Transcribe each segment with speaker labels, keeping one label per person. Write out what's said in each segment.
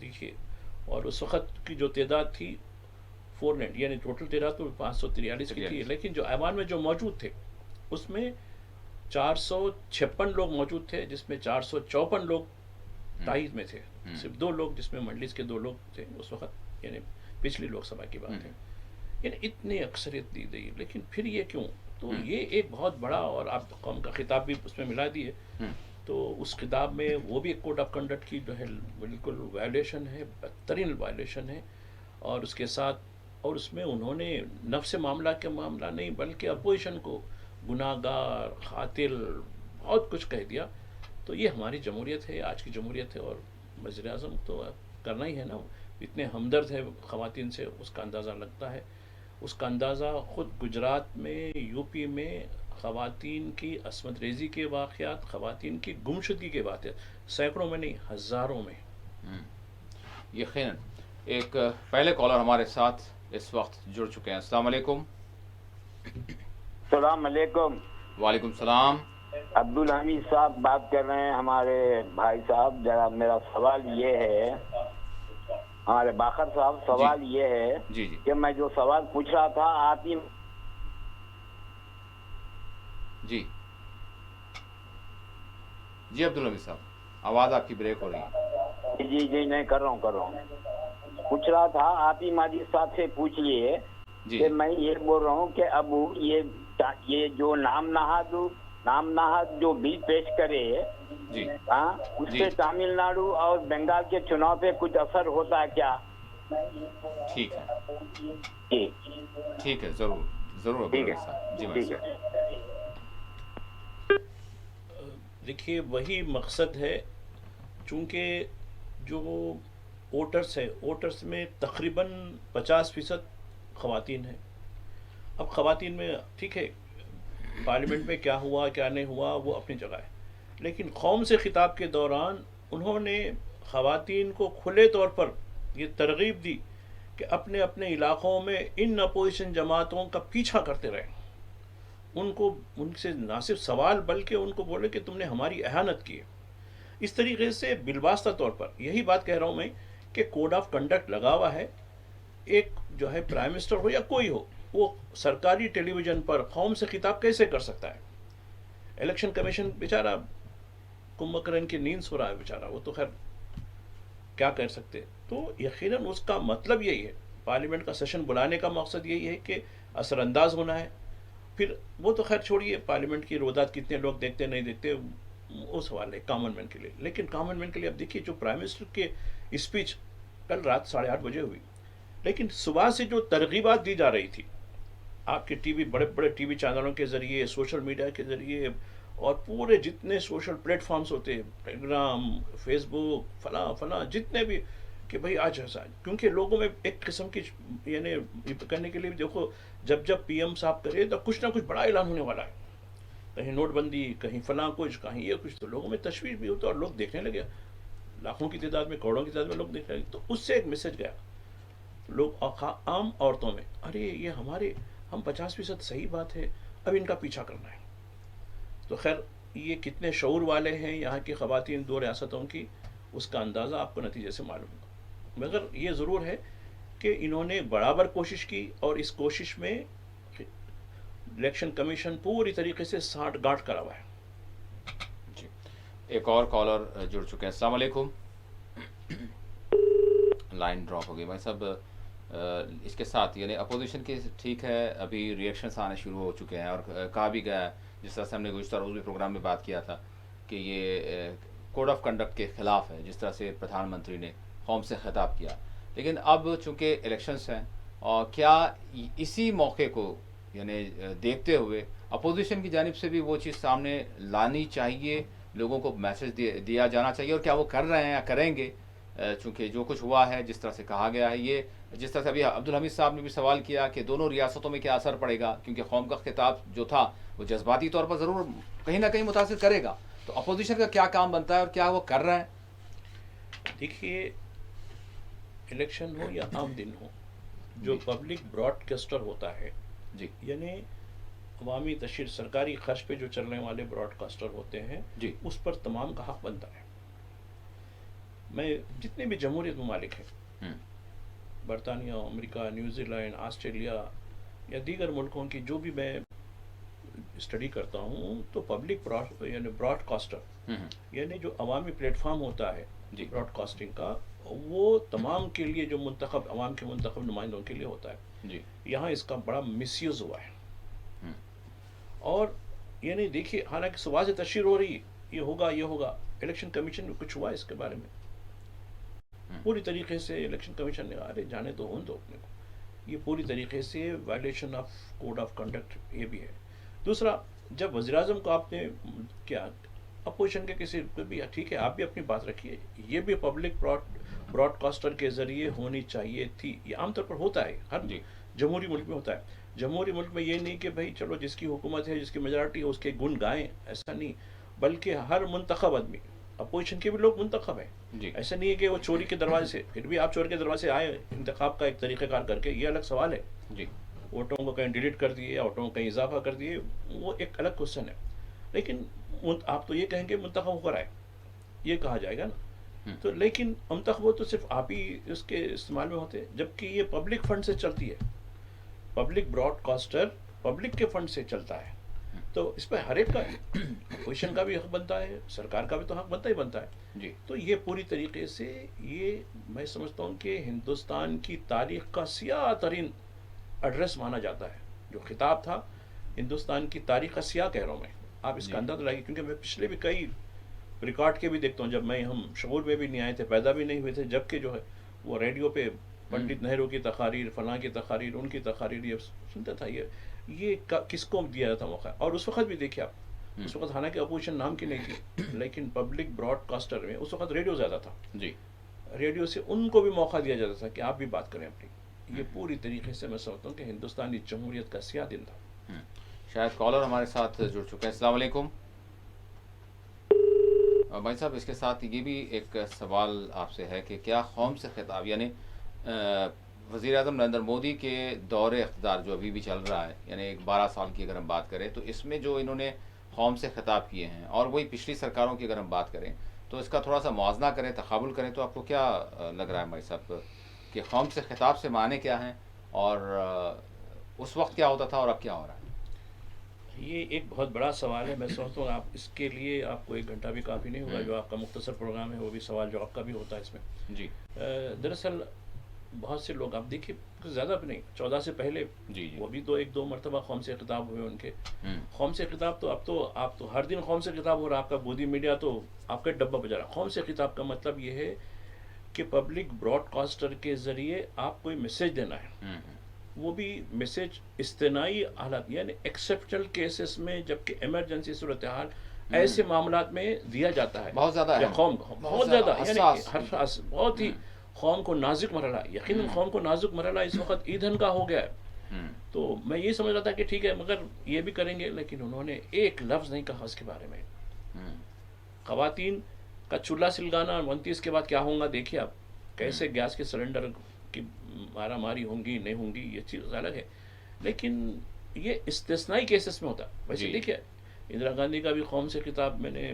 Speaker 1: دیکھیے، اور اس وقت کی جو تعداد تھی 490، یعنی ٹوٹل تعداد تو 543 کی تھی، لیکن جو ایوان میں جو موجود تھے اس میں 456 لوگ موجود تھے، جس میں 454 لوگ تائید میں تھے، صرف 2 لوگ جس میں مجلس کے 2 لوگ تھے اس وقت، یعنی پچھلی لوک سبھا کی بات ہے، یعنی اتنی اکثریت دی گئی، لیکن پھر یہ کیوں؟ تو یہ ایک بہت بڑا، اور آپ قوم کا خطاب بھی اس میں ملا دیے، تو اس خطاب میں وہ بھی ایک کوڈ آف کنڈکٹ کی جو ہے بالکل وائلیشن ہے، بدترین وائلیشن ہے، اور اس کے ساتھ، اور اس میں انہوں نے نفس معاملہ کے معاملہ نہیں بلکہ اپوزیشن کو گناہ گار، قاتل، بہت کچھ کہہ دیا. تو یہ ہماری جمہوریت ہے، آج کی جمہوریت ہے، اور وزیر اعظم تو کرنا ہی ہے نا، اتنے ہمدرد ہے خواتین سے، اس کا اندازہ لگتا ہے. اس کا اندازہ خود گجرات میں، یو پی میں خواتین کی عصمت ریزی کے واقعات، خواتین کی گمشدگی کے واقعات سینکڑوں میں نہیں، ہزاروں میں.
Speaker 2: یقیناً. ایک پہلے کالر ہمارے ساتھ اس وقت جڑ چکے ہیں. السلام علیکم.
Speaker 3: السلام علیکم.
Speaker 2: وعلیکم السلام.
Speaker 3: عبدالحمید صاحب بات کر رہے ہیں. ہمارے بھائی صاحب، ذرا میرا سوال یہ ہے، ہمارے باخر صاحب، سوال یہ ہے
Speaker 2: جی
Speaker 3: کہ میں جو سوال پوچھ رہا تھا آپ ہی.
Speaker 2: جی جی عبدالحمید صاحب، آواز آپ کی بریک ہو رہی ہے.
Speaker 3: جی نہیں، کر رہا ہوں. پوچھ رہا تھا آپ ہی ماجد صاحب سے پوچھ لیے کہ میں یہ بول رہا ہوں کہ اب یہ جو نام نہاد جو بل پیش کرے، اس سے تامل ناڈو اور بنگال کے چناؤ پہ کچھ اثر ہوتا ہے کیا؟
Speaker 2: ٹھیک ہے، ٹھیک ہے، ضرور عبدالحمید صاحب. جی
Speaker 1: دیکھیے، وہی مقصد ہے، چونکہ جو ووٹرز میں تقریباً 50% خواتین ہیں. اب خواتین میں ٹھیک ہے، پارلیمنٹ میں کیا ہوا کیا نہیں ہوا وہ اپنی جگہ ہے، لیکن قوم سے خطاب کے دوران انہوں نے خواتین کو کھلے طور پر یہ ترغیب دی کہ اپنے اپنے علاقوں میں ان اپوزیشن جماعتوں کا پیچھا کرتے رہیں. ان سے نہ صرف سوال بلکہ ان کو بولے کہ تم نے ہماری اہانت کی ہے. اس طریقے سے بالواسطہ طور پر یہی بات کہہ رہا ہوں میں کہ کوڈ آف کنڈکٹ لگا ہوا ہے. ایک جو ہے پرائم منسٹر ہو یا کوئی ہو، وہ سرکاری ٹیلی ویژن پر قوم سے خطاب کیسے کر سکتا ہے؟ الیکشن کمیشن بیچارہ کمبکرن کی نیند سو رہا ہے بیچارہ، وہ تو خیر کیا کر سکتے. تو یقیناً اس کا مطلب یہی ہے، پارلیمنٹ کا سیشن بلانے کا مقصد یہی ہے کہ اثر انداز ہونا ہے. پھر وہ تو خیر چھوڑیے، پارلیمنٹ کی روزات کتنے لوگ دیکھتے نہیں دیکھتے وہ سوال ہے کامن مین کے لیے. لیکن کامن مین کے لیے اب دیکھیے، جو پرائم منسٹر کے اسپیچ کل رات 8:30 بجے ہوئی، لیکن صبح سے جو ترغیبات دی جا رہی تھی آپ کے ٹی وی، بڑے بڑے ٹی وی چینلوں کے ذریعے، سوشل میڈیا کے ذریعے، اور پورے جتنے سوشل پلیٹ فارمز ہوتے ہیں، ٹیلیگرام، فیس بک، فلاں جتنے بھی، کہ بھائی آج ایسا، کیونکہ لوگوں میں ایک قسم کی یعنی کرنے کے لیے دیکھو، جب پی ایم صاحب کرے تو کچھ نہ کچھ بڑا اعلان ہونے والا ہے، کہیں نوٹ بندی، کہیں فلاں کچھ، کہیں یہ کچھ، تو لوگوں میں تشویش بھی ہوتا اور لوگ دیکھنے لگے، لاکھوں کی تعداد میں، کروڑوں کی تعداد میں لوگ دیکھنے لگے. تو اس سے ایک میسج گیا لوگ، عام عورتوں میں، ارے یہ ہم 50% صحیح بات ہے، اب ان کا پیچھا کرنا ہے. تو خیر، یہ کتنے شعور والے ہیں یہاں کی خواتین 2 ریاستوں کی، اس کا اندازہ آپ کو نتیجے سے معلوم ہوگا. مگر یہ ضرور ہے کہ انہوں نے برابر کوشش کی، اور اس کوشش میں الیکشن کمیشن پوری طریقے سے سانٹھ گانٹھ کرا ہوا ہے.
Speaker 2: جی، ایک اور کالر جڑ چکے ہیں. السلام علیکم. لائن ڈراپ ہو گئی بھائی صاحب. اس کے ساتھ یعنی اپوزیشن کے ٹھیک ہے، ابھی ریئیکشنس آنے شروع ہو چکے ہیں، اور کہا بھی گیا ہے، جس طرح سے ہم نے گزشتہ روز بھی پروگرام میں بات کیا تھا کہ یہ کوڈ آف کنڈکٹ کے خلاف ہے، جس طرح سے پردھان منتری نے قوم سے خطاب کیا. لیکن اب چونکہ الیکشنس ہیں، اور کیا اسی موقع کو یعنی دیکھتے ہوئے اپوزیشن کی جانب سے بھی وہ چیز سامنے لانی چاہیے، لوگوں کو میسج دیا جانا چاہیے، اور کیا وہ کر رہے ہیں یا کریں گے؟ چونکہ جو کچھ ہوا ہے، جس طرح سے کہا گیا ہے، یہ جس طرح سے ابھی عبدالحمید صاحب نے بھی سوال کیا کہ دونوں ریاستوں میں کیا اثر پڑے گا، کیونکہ قوم کا خطاب جو تھا وہ جذباتی طور پر ضرور کہیں نہ کہیں متاثر کرے گا. تو اپوزیشن کا کیا کام بنتا ہے اور کیا وہ کر رہے ہیں؟
Speaker 1: دیکھیے، الیکشن ہو یا عام دن ہو، جو پبلک براڈ کاسٹر ہوتا ہے،
Speaker 2: جی،
Speaker 1: یعنی عوامی تشہیر سرکاری خرچ پہ جو چلنے والے براڈ کاسٹر ہوتے ہیں
Speaker 2: جی
Speaker 1: اس پر تمام کا حق بنتا ہے. میں جتنے بھی جمہوریت ممالک ہیں، برطانیہ، امریکہ، نیوزی لینڈ، آسٹریلیا یا دیگر ملکوں کی جو بھی میں اسٹڈی کرتا ہوں، تو پبلک یعنی براڈ کاسٹر یعنی جو عوامی پلیٹ فارم ہوتا ہے براڈ کاسٹنگ کا، وہ تمام کے لیے جو منتخب عوام کے منتخب نمائندوں کے لیے ہوتا ہے. یہاں اس کا بڑا مس یوز ہوا ہے. اور یعنی دیکھیے، حالانکہ صبح سے تشہیر ہو رہی یہ ہوگا، الیکشن کمیشن میں کچھ ہوا اس کے بارے میں؟ پوری طریقے سے الیکشن کمیشن نے ارے جانے تو ہوں تو اپنے کو، یہ پوری طریقے سے violation of code of conduct یہ بھی ہے. دوسرا، جب وزیر اعظم کو آپ نے کیا اپوزیشن کے کسی بھی، ٹھیک ہے آپ بھی اپنی بات رکھیے، یہ بھی پبلک براڈ کاسٹر کے ذریعے ہونی چاہیے تھی. یہ عام طور پر ہوتا ہے، ہر جمہوری ملک میں ہوتا ہے. جمہوری ملک میں یہ نہیں کہ بھائی چلو جس کی حکومت ہے، جس کی میجارٹی ہے، اس کے گن گائیں، ایسا نہیں، بلکہ ہر منتخب آدمی، اپوزیشن کے بھی لوگ منتخب ہیں. ایسا نہیں ہے کہ وہ چوری کے دروازے سے، پھر بھی آپ چوری کے دروازے سے آئے انتخاب کا ایک طریقہ کار کر کے، یہ الگ سوال ہے. ووٹوں کو کہیں ڈیلیٹ کر دیے، ووٹوں کو کہیں اضافہ کر دیے، وہ ایک الگ کوشچن ہے. لیکن آپ تو یہ کہیں گے منتخب ہو کر آئے، یہ کہا جائے گا نا. تو لیکن منتخب ہو تو صرف آپ ہی اس کے استعمال میں ہوتے، جبکہ یہ پبلک فنڈ سے چلتی ہے. پبلک براڈ کاسٹر پبلک کے فنڈ سے چلتا ہے. تو اس پہ ہر ایک کا، اپوزیشن کا بھی حق بنتا ہے، سرکار کا بھی تو حق بنتا ہی بنتا ہے. تو یہ پوری طریقے سے یہ میں سمجھتا ہوں کہ ہندوستان کی تاریخ کا سیاہ ترین ایڈریس مانا جاتا ہے. جو خطاب تھا ہندوستان کی تاریخ کا سیاہ کہہ رہا ہوں میں. آپ اس کا اندازہ لائیے، کیونکہ میں پچھلے بھی کئی ریکارڈ کے بھی دیکھتا ہوں، جب ہم شعور میں بھی نہیں آئے تھے، پیدا بھی نہیں ہوئے تھے، جبکہ جو ہے وہ ریڈیو پہ پنڈت نہرو کی تقاریر، فلاں کی تقاریر، ان کی تقاریر یہ سنتا تھا. یہ کس کو دیا جاتا موقع؟ اور اس وقت بھی دیکھیے آپ، اس وقت حالانکہ اپوزیشن نام کی نہیں تھی، لیکن پبلک براڈ کاسٹر میں اس وقت ریڈیو زیادہ تھا. ریڈیو سے ان کو بھی موقع دیا جاتا تھا کہ آپ بھی بات کریں اپنی. یہ پوری طریقے سے میں سمجھتا ہوں کہ ہندوستانی جمہوریت کا سیاہ دن تھا.
Speaker 2: شاید کالر ہمارے ساتھ جڑ چکے ہیں. السلام علیکم بھائی صاحب. اس کے ساتھ یہ بھی ایک سوال آپ سے ہے کہ کیا قوم سے خطاب، یعنی وزیر اعظم نریندر مودی کے دور اقتدار جو ابھی بھی چل رہا ہے، یعنی 12 سال کی اگر ہم بات کریں، تو اس میں جو انہوں نے قوم سے خطاب کیے ہیں، اور وہی پچھلی سرکاروں کی اگر ہم بات کریں تو اس کا تھوڑا سا موازنہ کریں، تقابل کریں، تو آپ کو کیا لگ رہا ہے بھائی صاحب کہ قوم سے خطاب سے معنی کیا ہیں، اور اس وقت کیا ہوتا تھا اور اب کیا ہو رہا ہے؟
Speaker 1: یہ ایک بہت بڑا سوال ہے. میں سمجھتا ہوں آپ اس کے لیے آپ کو 1 گھنٹہ بھی کافی نہیں ہوگا. جو آپ کا مختصر پروگرام ہے وہ بھی سوال جواب کا بھی ہوتا ہے اس میں. دراصل بہت سے لوگ، آپ دیکھیے زیادہ بھی نہیں، 14 سے پہلے وہ بھی 1-2 مرتبہ قوم سے خطاب ہوئے ان کے. قوم سے خطاب تو اب تو آپ تو ہر دن قوم سے خطاب ہو رہا ہے. آپ کا گودی میڈیا تو آپ کا ڈبہ بجا رہا. قوم سے خطاب کا مطلب یہ ہے کہ پبلک براڈ کاسٹر کے ذریعے آپ کوئی میسج دینا ہے. وہ بھی میسج استثنائی حالات، یعنی ایکسیپشنل کیسز میں، جبکہ ایمرجنسی صورتحال ایسے معاملات میں دیا جاتا ہے.
Speaker 2: بہت زیادہ
Speaker 1: قوم بہت زیادہ، یعنی حساس، بہت ہی قوم کو نازک مرحلہ، یقیناً قوم کو نازک مرحلہ اس وقت ایندھن کا ہو گیا ہے. تو میں یہ سمجھ رہا تھا کہ ٹھیک ہے مگر یہ بھی کریں گے، لیکن انہوں نے ایک لفظ نہیں کہا اس کے بارے میں. خواتین کا چولہا سلگانا 29 کے بعد کیا ہوگا دیکھیے آپ، کیسے گیس کے سلنڈر کی مارا ماری ہوں گی نہیں ہوں گی، یہ چیز الگ ہے. لیکن یہ استثنائی کیسز میں ہوتا. ویسے دیکھیے اندرا گاندھی کا بھی قوم سے خطاب میں نے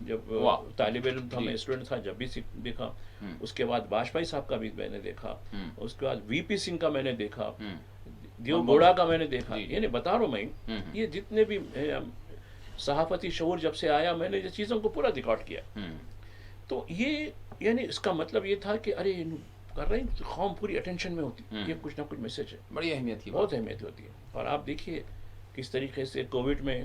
Speaker 1: جب طالب علم تھا، میں اسٹوڈنٹ تھا، جب بھی دیکھا. اس کے بعد واجپئی صاحب کا بھی میں نے دیکھا. اس کے بعد وی پی سنگھ کا میں نے دیکھا، دیو گوڑا کا میں نے دیکھا. یعنی بتا رہا ہوں میں، یہ جتنے بھی صحافتی شعور جب سے آیا، میں نے یہ چیزوں کو پورا ریکارڈ کیا. تو یہ یعنی اس کا مطلب یہ تھا کہ ارے کر رہے ہیں، قوم پوری اٹینشن میں ہوتی. یہ کچھ نہ کچھ میسج ہے،
Speaker 2: بڑی اہمیت کی،
Speaker 1: بہت اہمیت ہوتی ہے. اور آپ دیکھیے کس طریقے سے کووڈ میں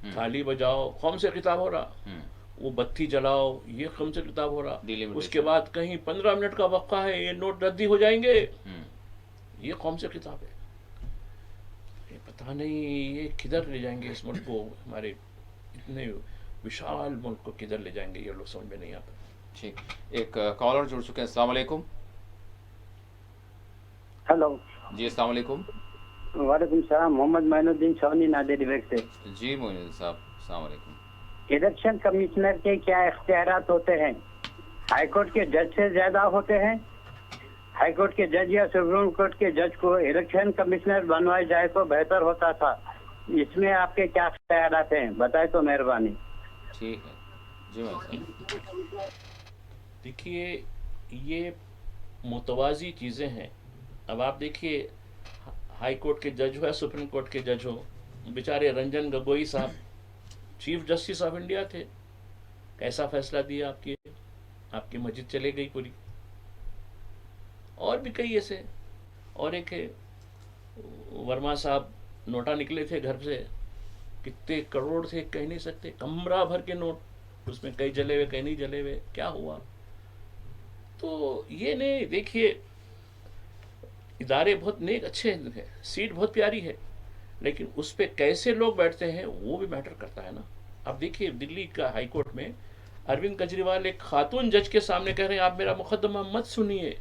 Speaker 1: تھالی بجاؤ قوم سے خطاب ہو رہا، وہ بتی جلاؤ یہ قوم سے خطاب ہو رہا. اس کے بعد کہیں 15 منٹ کا وقفہ ہے، یہ نوٹ ردی ہو جائیں گے، یہ قوم سے خطاب ہے. یہ پتہ نہیں یہ کدھر لے جائیں گے اس ملک کو، ہمارے اتنے وشال ملک کو کدھر لے جائیں گے، یہ لوگ سمجھ میں نہیں آتا.
Speaker 2: ٹھیک، ایک کالر جڑ چکے ہیں. السلام علیکم.
Speaker 3: ہلو
Speaker 2: جی السلام علیکم.
Speaker 3: وعلیکم السلام. محمد معین الدین سونی نادری بیگ سے.
Speaker 2: جی معین الدین صاحب السلام علیکم.
Speaker 3: الیکشن کمشنر کے کیا اختیارات ہوتے ہیں؟ ہائی کورٹ کے جج سے زیادہ ہوتے ہیں. ہائی کورٹ کے جج یا سپریم کورٹ کے جج کو الیکشن کمشنر بنوایا جائے تو بہتر ہوتا تھا. اس میں آپ کے کیا خیالات ہیں بتائے تو مہربانی.
Speaker 2: ٹھیک ہے جی میں
Speaker 1: دیکھیے یہ متوازی چیزیں ہیں. اب آپ دیکھیے ہائی کورٹ کے جج ہو یا سپریم کورٹ کے جج ہو, بیچارے رنجن گگوئی صاحب چیف جسٹس آف انڈیا تھے, کیسا فیصلہ دیا آپ کی مسجد چلے گئی پوری. اور بھی کئی ایسے, اور ایک ہے ورما صاحب, نوٹا نکلے تھے گھر سے, کتنے کروڑ تھے کہہ نہیں سکتے, کمرہ بھر کے نوٹ, اس میں کئی جلے ہوئے کئی نہیں جلے ہوئے, کیا ہوا؟ تو یہ نہیں, دیکھیے ادارے بہت نیک اچھے ہیں, سیٹ بہت پیاری ہے, لیکن اس پہ کیسے لوگ بیٹھتے ہیں وہ بھی میٹر کرتا ہے نا. اب دیکھیے دلی کا ہائی کورٹ میں اروند کیجریوال ایک خاتون جج کے سامنے کہہ رہے ہیں آپ میرا مقدمہ مت سنیے,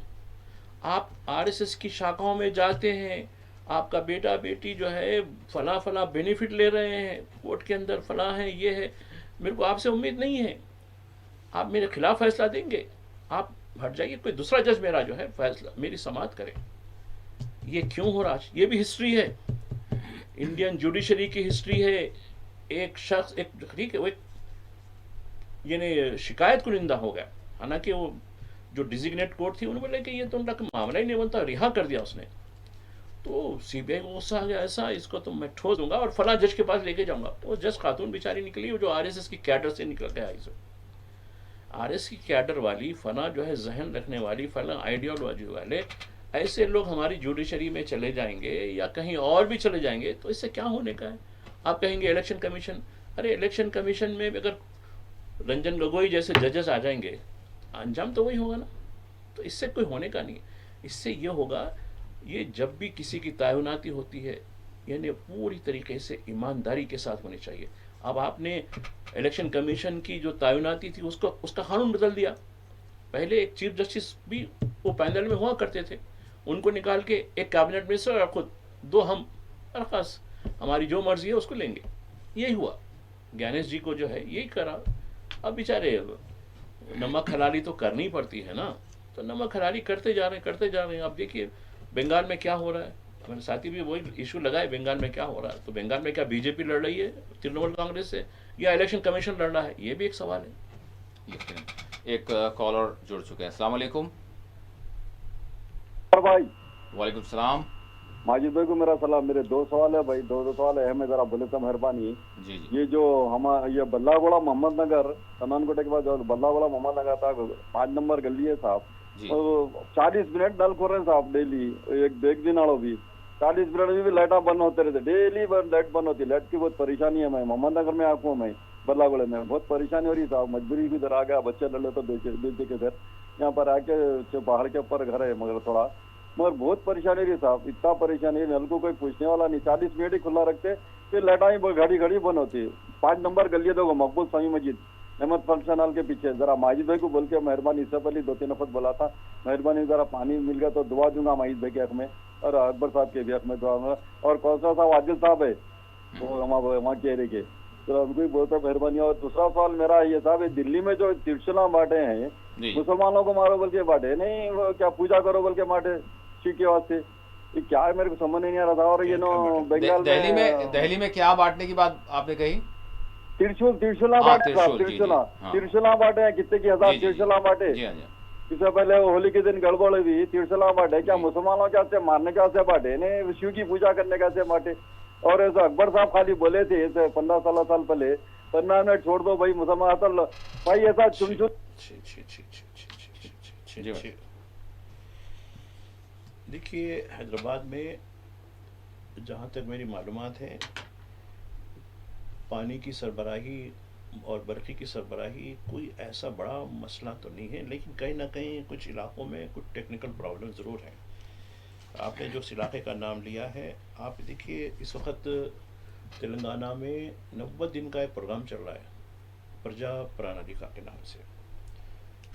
Speaker 1: آپ آر ایس ایس کی شاخاؤں میں جاتے ہیں, آپ کا بیٹا بیٹی جو ہے فلاں فلاں بینیفٹ لے رہے ہیں کورٹ کے اندر, فلاں ہے یہ ہے, میرے کو آپ سے امید نہیں ہے, آپ میرے خلاف فیصلہ دیں گے, آپ ہٹ جائیے, کوئی دوسرا جج میرا جو ہے فیصلہ میری سماعت کرے. یہ کیوں ہو رہا ہے؟ یہ بھی ہسٹری ہے, انڈین جوڈیشری کی ہسٹری ہے. ایک شخص ٹھیک ہے وہ یعنی شکایت کنندہ ہو گیا, حالانکہ وہ جو ڈیزگنیٹ کورٹ تھی انہوں نے بولے کہ یہ تو ان کا معاملہ ہی نہیں بنتا, رہا کر دیا اس نے. تو سی بی آئی کو غصہ آ گیا, ایسا اس کو تو میں ٹھوس دوں گا اور فلاں جج کے پاس لے کے جاؤں گا. وہ جج خاتون بیچاری نکلی جو آر ایس ایس کی کیڈر سے نکل کے آئی. آر ایس کی کیڈر والی, فلاں جو ہے ذہن رکھنے والی, فلاں آئیڈیالوجی والے ایسے لوگ ہماری جوڈیشری میں چلے جائیں گے یا کہیں اور بھی چلے جائیں گے, تو اس سے کیا ہونے کا ہے؟ آپ کہیں گے الیکشن کمیشن, ارے الیکشن کمیشن میں اگر رنجن گگوئی جیسے ججز آ جائیں گے انجام تو وہی ہوگا نا. تو اس سے کوئی ہونے کا نہیں. اس سے یہ ہوگا, یہ جب بھی کسی کی تعیناتی ہوتی ہے یعنی پوری طریقے سے ایمانداری کے ساتھ ہونی چاہیے. اب آپ نے الیکشن کمیشن کی جو تعیناتی تھی اس کا قانون بدل دیا. پہلے ایک چیف جسٹس بھی وہ پینل میں ہوا کرتے تھے, ان کو نکال کے ایک کابینٹ منسٹر اور خود دو ہم خاص ہماری جو مرضی ہے اس کو لیں گے. یہی ہوا, گیانیش جی کو جو ہے یہی کرا. اب بیچارے نمک حلالی تو کرنی پڑتی ہے نا, تو نمک حلالی کرتے جا رہے ہیں. اب دیکھیے بنگال میں کیا ہو رہا ہے, ہمارے ساتھی بھی وہی ایشو لگائے, بنگال میں کیا ہو رہا ہے. تو بنگال میں کیا بی جے پی لڑ رہی ہے ترنمول کانگریس سے, یا الیکشن کمیشن لڑ رہا ہے؟ یہ بھی ایک سوال ہے.
Speaker 2: ایک کالر جڑ چکے ہیں. السلام علیکم.
Speaker 4: بھائی
Speaker 2: وعلیکم السلام.
Speaker 4: ماجد بھائی کو میرا سلام. میرے دو سوال ہے بھائی, دو سوال ہے, میں ذرا بولے تو مہربانی.
Speaker 2: جی
Speaker 4: یہ جو یہ بلہ گوڑا محمد نگر کنان کوٹے کے بعد جو بلہ گوڑا محمد نگر تھا 5 نمبر گلی ہے صاحب, 40 منٹ نل کھول رہے ہیں صاحب ڈیلی, ایک دن آڑو بھی 40 منٹ بھی لائٹاں بند ہوتے رہتے, ڈیلی لائٹ بند ہوتی ہے. لائٹ کی بہت پریشانی ہے. میں محمد نگر میں آنکھوں میں بلہ گوڑے میں بہت پریشانی ہو رہی صاحب, مجبوری بھی ادھر آ گیا, بچے لڑے تو بیچے کے ادھر یہاں پر آ کے پہاڑ کے اوپر گھر ہے مگر بہت پریشانی رہی صاحب, اتنا پریشانی. نل کو کوئی پوچھنے والا نہیں, 40 منٹ ہی کھلا رکھتے, پھر لائٹاں گھڑی بند ہوتی ہے. 5 نمبر گلی ہے مقبول سامی مسجد احمد فنکشن ہال کے پیچھے. ذرا ماجد بھائی کو بول کے مہربانی, اس سے پہلے 2-3 وقت بولا تھا, مہربانی ذرا پانی مل گیا تو دعا دوں گا ماجد بھائی کے حق میں اور اکبر صاحب کے بھی حق میں دعا دوں گا, اور کوثر صاحب عادل صاحب ہے وہ وہاں چہرے کے, ذرا ان کو بھی بہت مہربانی. اور دوسرا سوال میرا یہ صاحب, دلی میں جو ترشلا بانٹے ہیں مسلمانوں کو مارو بول کے بانٹے نہیں, وہ کیا پوجا کرو بول کے بانٹے سکھ کے واسطے, یہ کیا ہے میرے کو سمجھ نہیں آ رہا تھا. اور یہ نو بنگال
Speaker 2: دہلی میں کیا بانٹنے کی بات آپ نے کہی؟
Speaker 4: ترشلا بانٹے صاحب, ترشلا بانٹے ہیں کتنے کی 1000 ترشلا بانٹے. اس سے پہلے ہولی کے دن گڑبڑ ہوئی, ترشلا بانٹے کیا مسلمانوں کے سے مارنے کے سے بانٹے نہیں, شیو کی پوجا کرنے کے سے بانٹے. اور ایسا اکبر صاحب خالی بولے تھے 15-16 سال پہلے, 15 منٹ چھوڑ دو بھائی مسلمان بھائی, ایسا چن
Speaker 1: دیکھیے حیدرآباد میں جہاں تک میری معلومات ہے پانی کی سربراہی اور برقی کی سربراہی کوئی ایسا بڑا مسئلہ تو نہیں ہے, لیکن کہیں نہ کہیں کچھ علاقوں میں کچھ ٹیکنیکل پرابلم ضرور ہیں. آپ نے جو علاقے کا نام لیا ہے, آپ دیکھیے اس وقت تلنگانہ میں 90 دن کا ایک پروگرام چل رہا ہے پرجا پرانالیکا کے نام سے.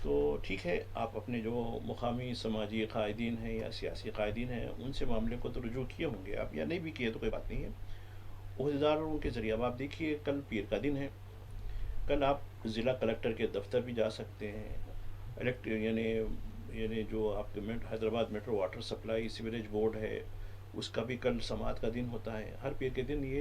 Speaker 1: تو ٹھیک ہے, آپ اپنے جو مقامی سماجی قائدین ہیں یا سیاسی قائدین ہیں ان سے معاملے کو تو رجوع کیے ہوں گے آپ, یا نہیں بھی کیے تو کوئی بات نہیں ہے, عہدیداروں کے ذریعے. اب آپ دیکھیے کل پیر کا دن ہے, کل آپ ضلع کلکٹر کے دفتر بھی جا سکتے ہیں. یعنی جو آپ کے Hyderabad metro water supply sewerage board ہے اس کا بھی کل سماعت کا دن ہوتا ہے. ہر پیر کے دن یہ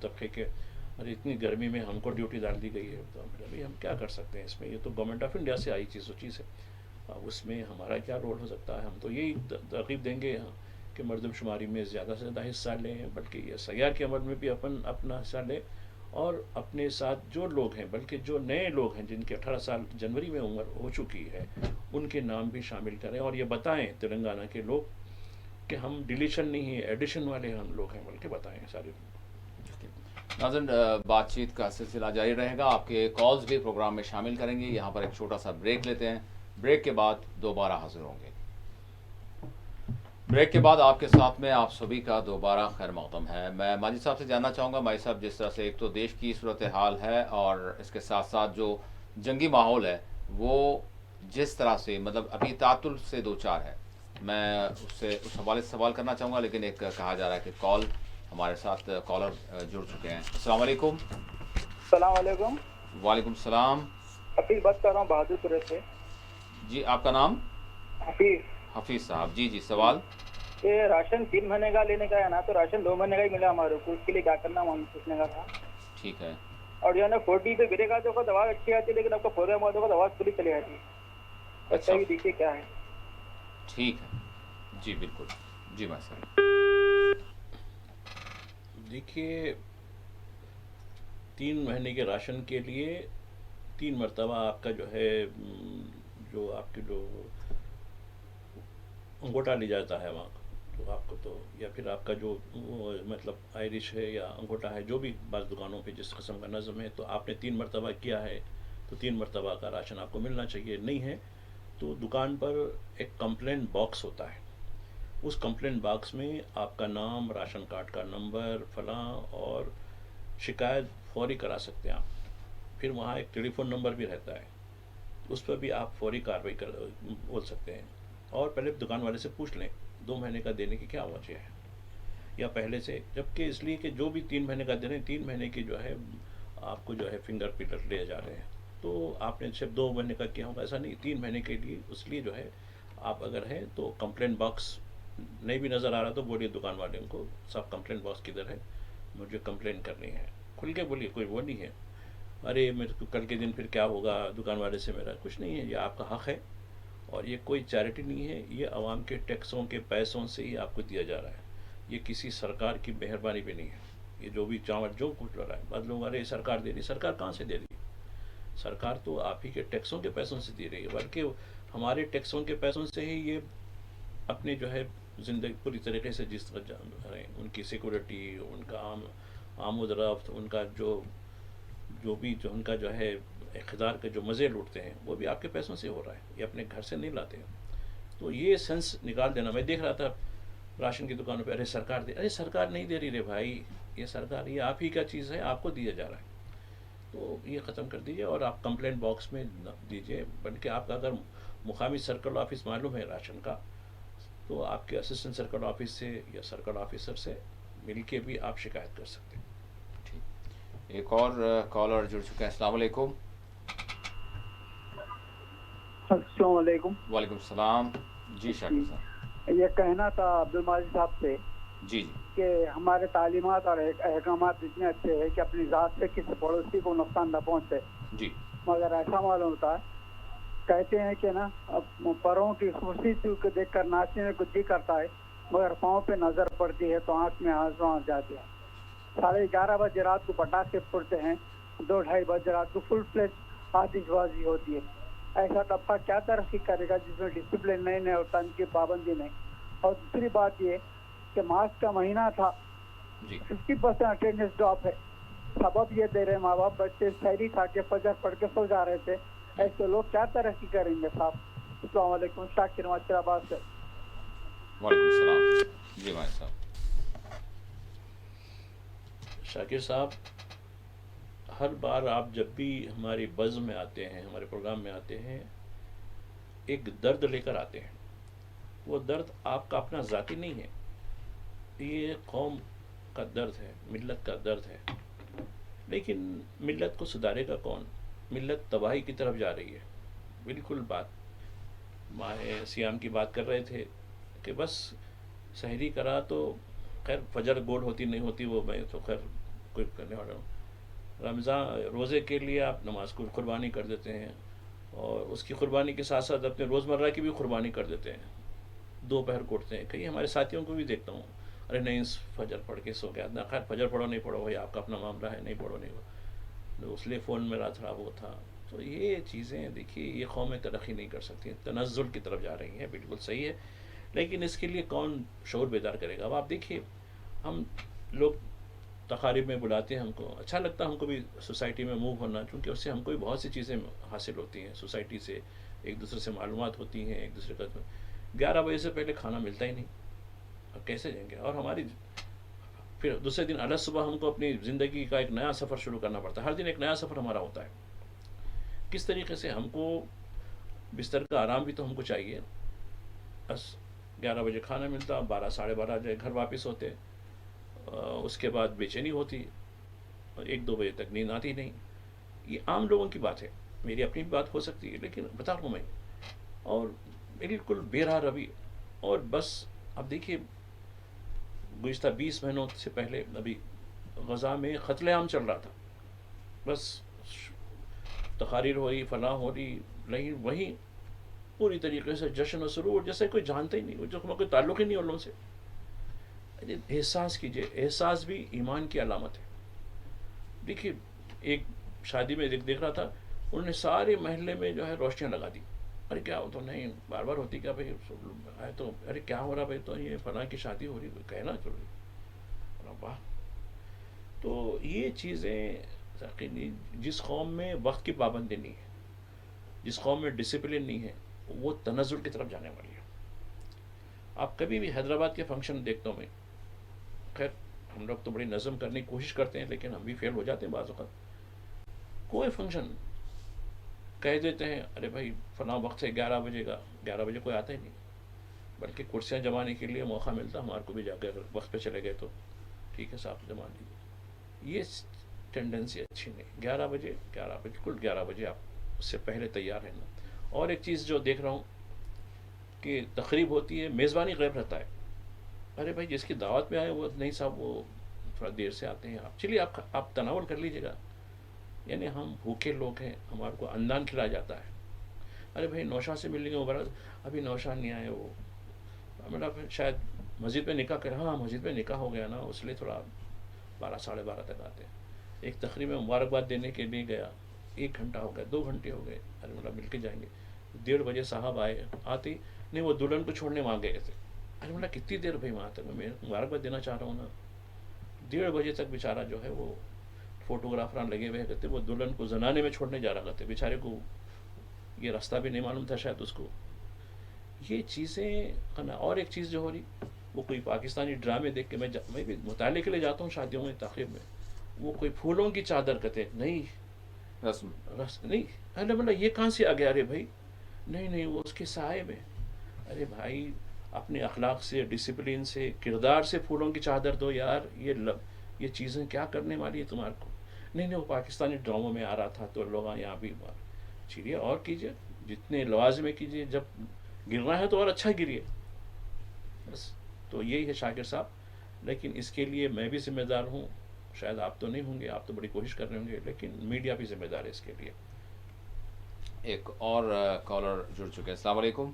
Speaker 1: طبقے کے، ارے اتنی گرمی میں ہم کو ڈیوٹی ڈال دی گئی ہے، تو ابھی ہم کیا کر سکتے ہیں اس میں، یہ تو گورنمنٹ آف انڈیا سے آئی چیز ہے، اب اس میں ہمارا کیا رول ہو سکتا ہے. ہم تو یہی ترغیب دیں گے کہ مردم شماری میں زیادہ سے زیادہ حصہ لیں، بلکہ یہ سیار کے عمل میں بھی اپنا حصہ لیں، اور اپنے ساتھ جو لوگ ہیں، بلکہ جو نئے لوگ ہیں جن کے 18 سال جنوری میں عمر ہو چکی ہے، ان کے نام بھی شامل کریں، اور یہ بتائیں تلنگانہ کے لوگ کہ ہم ڈیلیشن نہیں ہیں، ایڈیشن والے ہم لوگ ہیں، بلکہ بتائیں سارے.
Speaker 2: ناظرین، بات چیت کا سلسلہ جاری رہے گا، آپ کے کالز بھی پروگرام میں شامل کریں گے. یہاں پر ایک چھوٹا سا بریک لیتے ہیں، بریک کے بعد دوبارہ حاضر ہوں گے. بریک کے بعد آپ کے ساتھ میں آپ سبھی کا دوبارہ خیر مقدم ہے. میں ماجد صاحب سے جاننا چاہوں گا، ماجد صاحب، جس طرح سے ایک تو دیش کی صورتحال ہے اور اس کے ساتھ ساتھ جو جنگی ماحول ہے وہ جس طرح سے مطلب ابھی تعطل سے دو چار ہے، میں اس حوالے سے سوال کرنا چاہوں گا، لیکن ایک کہا جا رہا ہے کہ کال ہمارے ساتھ کالر جڑ چکے ہیں. السلام علیکم.
Speaker 5: السلام علیکم.
Speaker 2: وعلیکم السلام.
Speaker 5: حفیظ بات کر رہا ہوں بہادر پورے سے.
Speaker 2: جی، آپ کا نام؟
Speaker 5: حفیظ
Speaker 2: صاحب. جی سوال.
Speaker 5: یہ راشن 3 مہینے کا لینے کا ہے نا، تو راشن 2 مہینے کا ہی ملا ہمارے کو، اس کے لیے کیا کرنا ہم پوچھنے کا تھا.
Speaker 2: ٹھیک ہے.
Speaker 5: اور جو ہے نا 40 پہ گرے گا تو دوا اچھی آتی ہے، لیکن آپ کو 4 میں تو دوا پوری چلی جاتی ہے. اچھا بھی دیکھیے کیا ہے.
Speaker 2: ٹھیک ہے جی، بالکل. جی بھائی صاحب.
Speaker 1: دیکھیے، 3 مہینے کے راشن کے لیے 3 مرتبہ آپ کا جو ہے جو آپ کی جو انگوٹا لی جاتا ہے وہاں، تو آپ کو تو یا پھر آپ کا جو مطلب آئرش ہے یا انگوٹا ہے، جو بھی بعض دکانوں پہ جس قسم کا نظم ہے، تو آپ نے 3 مرتبہ کیا ہے تو 3 مرتبہ کا راشن آپ کو ملنا چاہیے. نہیں ہے تو دکان پر ایک کمپلین باکس ہوتا ہے، اس کمپلین باکس میں آپ کا نام، راشن کارڈ کا نمبر فلاں، اور شکایت فوری کرا سکتے ہیں آپ. پھر وہاں ایک ٹیلی فون نمبر بھی رہتا ہے، اس پر بھی آپ فوری کارروائی بول سکتے ہیں. اور پہلے دکان والے سے پوچھ لیں 2 مہینے کا دینے کی کیا وجہ ہے، یا پہلے سے، جبکہ اس لیے کہ جو بھی 3 مہینے کا دے رہے ہیں، 3 مہینے کی جو ہے آپ کو جو ہے فنگر پرنٹ لے جا رہے ہیں، تو آپ نے صرف 2 مہینے کا کیا ہوگا، ایسا نہیں. 3 مہینے کے لیے اس لیے جو ہے آپ اگر ہیں تو کمپلین باکس نہیں بھی نظر آ رہا تو بولیے دکان والے کو، صاحب کمپلین باکس کدھر ہے، مجھے کمپلین کرنی ہے. کھل کے بولیے، کوئی وہ نہیں ہے ارے میرے کو کل کے دن پھر کیا ہوگا دکان والے سے، میرا کچھ نہیں ہے. یہ آپ کا حق ہے، اور یہ کوئی چیریٹی نہیں ہے، یہ عوام کے ٹیکسوں کے پیسوں سے ہی آپ کو دیا جا رہا ہے. یہ کسی سرکار کی مہربانی بھی نہیں ہے. یہ جو بھی چاول جو کچھ ہو رہا ہے، بعض لوگ ارے سرکار دے رہی، سرکار کہاں سے دے رہی ہے؟ سرکار تو آپ ہی کے ٹیکسوں کے پیسوں سے دے رہی ہے، بلکہ ہمارے ٹیکسوں کے پیسوں سے ہی یہ اپنی جو ہے زندگی پوری طریقے سے جس طرح جان رہے ہیں، ان کی سیکورٹی، ان کا آمد رفت، ان کا جو بھی جو ان کا جو ہے اقتدار کے جو مزے لوٹتے ہیں، وہ بھی آپ کے پیسوں سے ہو رہا ہے، یہ اپنے گھر سے نہیں لاتے ہیں. تو یہ سینس نکال دینا. میں دیکھ رہا تھا راشن کی دکانوں پہ، ارے سرکار دے، ارے سرکار نہیں دے رہی رے بھائی، یہ سرکار، یہ آپ ہی کا چیز ہے، آپ کو دیا جا رہا ہے. تو یہ ختم کر دیجیے اور آپ کمپلین باکس میں دیجیے. بلکہ آپ کا اگر مقامی سرکل آفس معلوم ہے راشن کا، تو آپ کے اسسٹنٹ سرکل آفس سے یا سرکل آفیسر سے مل کے بھی آپ شکایت کر سکتے ہیں.
Speaker 2: ایک اور کالر جڑ چکے ہیں. السلام علیکم.
Speaker 6: السلام علیکم.
Speaker 2: وعلیکم السلام. جی شاکر صاحب.
Speaker 6: یہ کہنا تھا عبدالماجد صاحب سے
Speaker 2: جی
Speaker 6: کہ ہمارے تعلیمات اور احکامات اتنے اچھے ہیں کہ اپنی ذات سے کسی پڑوسی کو نقصان نہ پہنچے.
Speaker 2: جی.
Speaker 6: مگر ایسا معلوم ہوتا ہے، کہتے ہیں کہ نا پروں کی خوبصورتی کو دیکھ کر ناچنے میں کچھ بھی کرتا ہے، مگر پاؤں پہ نظر پڑتی ہے تو آنکھ میں آنسو آ جاتے ہیں. 11:30 بجے رات کو پٹاخے پھوٹتے ہیں، 2-2:30 بجے رات کو فل فلیج آتش بازی ہوتی ہے. ایسا طبقہ کیا ترقی کرے گا جس میں ڈسپلن نہیں اور ٹائم کی پابندی نہیں. اور دوسری بات یہ کہ مارچ کا مہینہ تھا، 50% اٹینڈنس ڈراپ ہے. سبب یہ دے رہے ماں باپ، بچے سحری کھا کے فجر پڑھ کے سو جا رہے تھے. ایسے لوگ کیا ترقی کریں گے صاحب؟ السلام علیکم. شاکر ماشر آباد سے.
Speaker 2: وعلیکم السلام. جی بھائی صاحب.
Speaker 1: شاکر صاحب، ہر بار آپ جب بھی ہماری بزم میں آتے ہیں، ہمارے پروگرام میں آتے ہیں، ایک درد لے کر آتے ہیں. وہ درد آپ کا اپنا ذاتی نہیں ہے، یہ قوم کا درد ہے، ملت کا درد ہے. لیکن ملت کو سدھارے گا کون؟ ملت تباہی کی طرف جا رہی ہے. بالکل بات ماہ سیام کی بات کر رہے تھے کہ بس سحری کرا تو خیر فجر گول ہوتی نہیں ہوتی وہ میں تو خیر کوئی کرنے والا ہوں. رمضان روزے کے لیے آپ نماز کو قربانی کر دیتے ہیں اور اس کی قربانی کے ساتھ ساتھ اپنے روزمرہ کی بھی قربانی کر دیتے ہیں. دوپہر کو اٹھتے ہیں. کئی ہمارے ساتھیوں کو بھی دیکھتا ہوں ارے نہیں فجر پڑھ کے سو گیا. خیر فجر پڑھو نہیں پڑھو بھائی آپ کا اپنا معاملہ ہے, نہیں پڑھو نہیں پڑھو, اس لیے فون میرا تھا وہ تھا. تو یہ چیزیں دیکھیے یہ قومیں ترقی نہیں کر سکتی, تنزل کی طرف جا رہی ہیں. بالکل صحیح ہے, لیکن اس کے لیے کون شعور بیدار کرے گا؟ اب آپ دیکھیے ہم لوگ تقاریب میں بلاتے ہیں, ہم کو اچھا لگتا ہے ہم کو بھی سوسائٹی میں موو ہونا, کیونکہ اس سے ہم کو بھی بہت سی چیزیں حاصل ہوتی ہیں. سوسائٹی سے ایک دوسرے سے معلومات ہوتی ہیں, ایک دوسرے کا 11 بجے سے پہلے کھانا ملتا ہی نہیں, اب کیسے جائیں گے؟ اور ہماری پھر دوسرے دن الگ صبح ہم کو اپنی زندگی کا ایک نیا سفر شروع کرنا پڑتا ہے. ہر دن ایک نیا سفر ہمارا ہوتا ہے. کس طریقے سے ہم کو بستر کا آرام بھی تو ہم کو چاہیے. بس 11 بجے کھانا ملتا, 12 ساڑھے 12 جو گھر واپس ہوتے, اس کے بعد بے چینی ہوتی, 1-2 بجے تک نیند آتی نہیں. یہ عام لوگوں کی بات ہے, میری اپنی بھی بات ہو سکتی ہے, لیکن بتا رہا ہوں میں. اور بالکل بے راہ روی. اور بس اب دیکھیے گزشتہ 20 مہینوں سے پہلے ابھی غزہ میں قتل عام چل رہا تھا, بس تقاریر ہو رہی, فلاں ہو رہی, نہیں وہیں پوری طریقے سے جشن و سرور جیسے کوئی جانتا ہی نہیں, جو کوئی تعلق ہی نہیں ان لوگوں سے. احساس کیجئے, احساس بھی ایمان کی علامت ہے. دیکھیے ایک شادی میں دیکھ رہا تھا, انہوں نے سارے محلے میں جو ہے روشنیاں لگا دی. ارے کیا ہو تو نہیں بار بار ہوتی کیا بھائی آئے تو ارے کیا ہو رہا بھائی, تو یہ فلاں کی شادی ہو رہی, کہنا چلو واہ. تو یہ چیزیں جس قوم میں وقت کی پابندی نہیں ہے, جس قوم میں ڈسپلن نہیں ہے, وہ تنزل کی طرف جانے والی ہے. آپ کبھی بھی حیدرآباد کے فنکشن دیکھتا ہوں میں, خیر ہم لوگ تو بڑی نظم کرنے کی کوشش کرتے ہیں لیکن ہم بھی فیل ہو جاتے ہیں بعض اوقات. کوئی فنکشن کہہ دیتے ہیں ارے بھائی فلاں وقت سے 11 بجے کا, 11 بجے کوئی آتا ہی نہیں, بلکہ کرسیاں جمانے کے لیے موقع ملتا ہمارے کو بھی, جا کے اگر وقت پہ چلے گئے تو ٹھیک ہے صاحب جما لیجیے. یہ ٹینڈنسی اچھی نہیں. 11 بجے بالکل 11 بجے آپ اس سے پہلے تیار رہنا. اور ایک چیز جو دیکھ رہا ہوں کہ تقریب ہوتی ہے, میزبانی غیب رہتا ہے. ارے بھائی جس کی دعوت میں آئے وہ نہیں صاحب وہ تھوڑا دیر سے آتے ہیں, آپ چلیے آپ تناول کر لیجیے گا. یعنی ہم بھوکے لوگ ہیں, ہمارے کو اندان کھلایا جاتا ہے. ارے بھائی نوشا سے ملیں گے, وہ بڑا ابھی نوشا نہیں آئے, وہ مطلب شاید مسجد پہ نکاح کرے, ہاں مسجد پہ نکاح ہو گیا نا اس لیے تھوڑا 12 ساڑھے 12 تک آتے ہیں. ایک تقریب میں مبارکباد دینے کے لیے گیا, 1 گھنٹہ ہو گیا, 2 گھنٹے ہو گئے, ارے مطلب مل کے جائیں گے. 1:30 بجے صاحب آئے, آتے نہیں وہ دلہن کو چھوڑنے وہاں گئے تھے. ارے مطلب کتنی دیر بھائی وہاں تک, میں مبارکباد دینا چاہ رہا ہوں نا. 1:30 بجے تک بیچارہ جو ہے وہ فوٹوگرافران لگے ہوئے کرتے, وہ دلہن کو زنانے میں چھوڑنے جا رہا کرتے. بیچارے کو یہ راستہ بھی نہیں معلوم تھا شاید اس کو. یہ چیزیں. اور ایک چیز جو ہو رہی, وہ کوئی پاکستانی ڈرامے دیکھ کے میں بھی مطالعے کے لیے جاتا ہوں شادیوں میں, تقریب میں, وہ کوئی پھولوں کی چادر کہتے ہیں, نہیں رسم نہیں, ارے مطلب یہ کہاں سے آ گیا, ارے بھائی نہیں وہ اس کے سائے میں. ارے بھائی اپنے اخلاق سے, ڈسپلن سے, کردار سے پھولوں کی چادر دو یار. یہ چیزیں کیا کرنے والی ہے تمہارے کو؟ نہیں وہ پاکستانی ڈراموں میں آ رہا تھا تو لوگ یہاں بھی چلیے اور کیجیے, جتنے لوازمے کیجیے, جب گرنا ہے تو اور اچھا گریے بس. تو یہی ہے شاکر صاحب, لیکن اس کے لیے میں بھی ذمہ دار ہوں, شاید آپ تو نہیں ہوں گے, آپ تو بڑی کوشش کر رہے ہوں گے, لیکن میڈیا بھی ذمہ دار ہے اس کے لیے.
Speaker 2: ایک اور کالر جڑ چکے ہیں. السلام علیکم.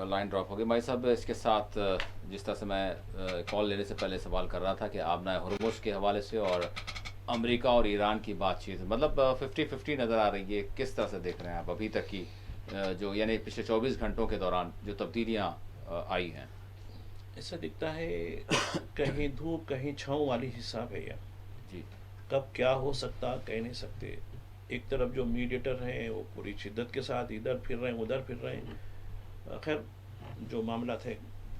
Speaker 2: لائن ڈراپ ہو گئی. بھائی صاحب اس کے ساتھ جس طرح سے میں کال لینے سے پہلے سوال کر رہا تھا کہ آبنائے ہرمز کے حوالے سے اور امریکہ اور ایران کی بات چیت مطلب 50-50 نظر آ رہی ہے, کس طرح سے دیکھ رہے ہیں آپ ابھی تک کی جو یعنی پچھلے 24 گھنٹوں کے دوران جو تبدیلیاں آئی ہیں؟
Speaker 1: ایسا دکھتا ہے کہیں دھوپ کہیں چھاؤں والی حساب ہے یار.
Speaker 2: جی
Speaker 1: کب کیا ہو سکتا کہہ نہیں سکتے. ایک طرف جو میڈیٹر ہیں وہ پوری شدت کے ساتھ ادھر پھر رہے ہیں ادھر پھر رہے ہیں. خیر جو معاملات ہے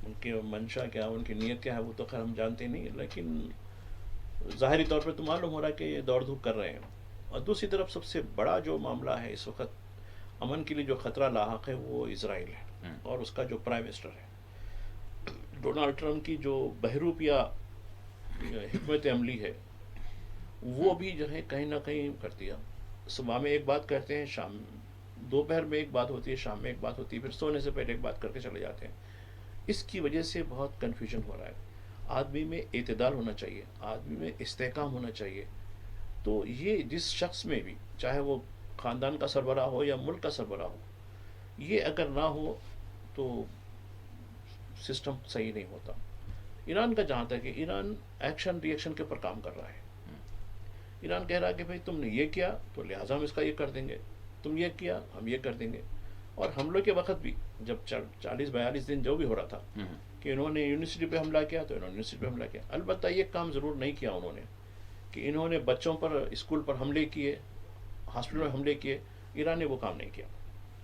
Speaker 1: ان کے منشا کیا, ان کی نیت کیا ہے وہ تو خیر ہم جانتے نہیں, لیکن ظاہری طور پہ تو معلوم ہو رہا ہے کہ یہ دوڑ دھوپ کر رہے ہیں. اور دوسری طرف سب سے بڑا جو معاملہ ہے اس وقت امن کے لیے جو خطرہ لاحق ہے وہ اسرائیل ہے, اور اس کا جو پرائم منسٹر ہے ڈونالڈ ٹرمپ کی جو بہروپیہ حکمت عملی ہے وہ بھی جو ہے کہیں نہ کہیں کرتی ہے. صبح میں ایک بات کرتے ہیں, دوپہر میں ایک بات ہوتی ہے, شام میں ایک بات ہوتی ہے, پھر سونے سے پہلے ایک بات کر کے چلے جاتے ہیں. اس کی وجہ سے بہت کنفیوژن ہو رہا ہے. آدمی میں اعتدال ہونا چاہیے, آدمی میں استحکام ہونا چاہیے. تو یہ جس شخص میں بھی, چاہے وہ خاندان کا سربراہ ہو یا ملک کا سربراہ ہو, یہ اگر نہ ہو تو سسٹم صحیح نہیں ہوتا. ایران کا جہاں تک ہے, ایران ایکشن ری ایکشن کے اوپر کام کر رہا ہے. ایران کہہ رہا ہے کہ بھائی تم نے یہ کیا تو لہٰذا ہم اس کا یہ کر دیں گے, تم یہ کیا ہم یہ کر دیں گے. اور حملوں کے وقت بھی جب 40-42 دن جو بھی ہو رہا تھا کہ انہوں نے یونیورسٹی پہ حملہ کیا تو انہوں نے یونیورسٹی پہ حملہ کیا. البتہ یہ کام ضرور نہیں کیا انہوں نے کہ انہوں نے بچوں پر, اسکول پر حملے کیے, ہاسپٹل میں حملے کیے. ایران نے وہ کام نہیں کیا,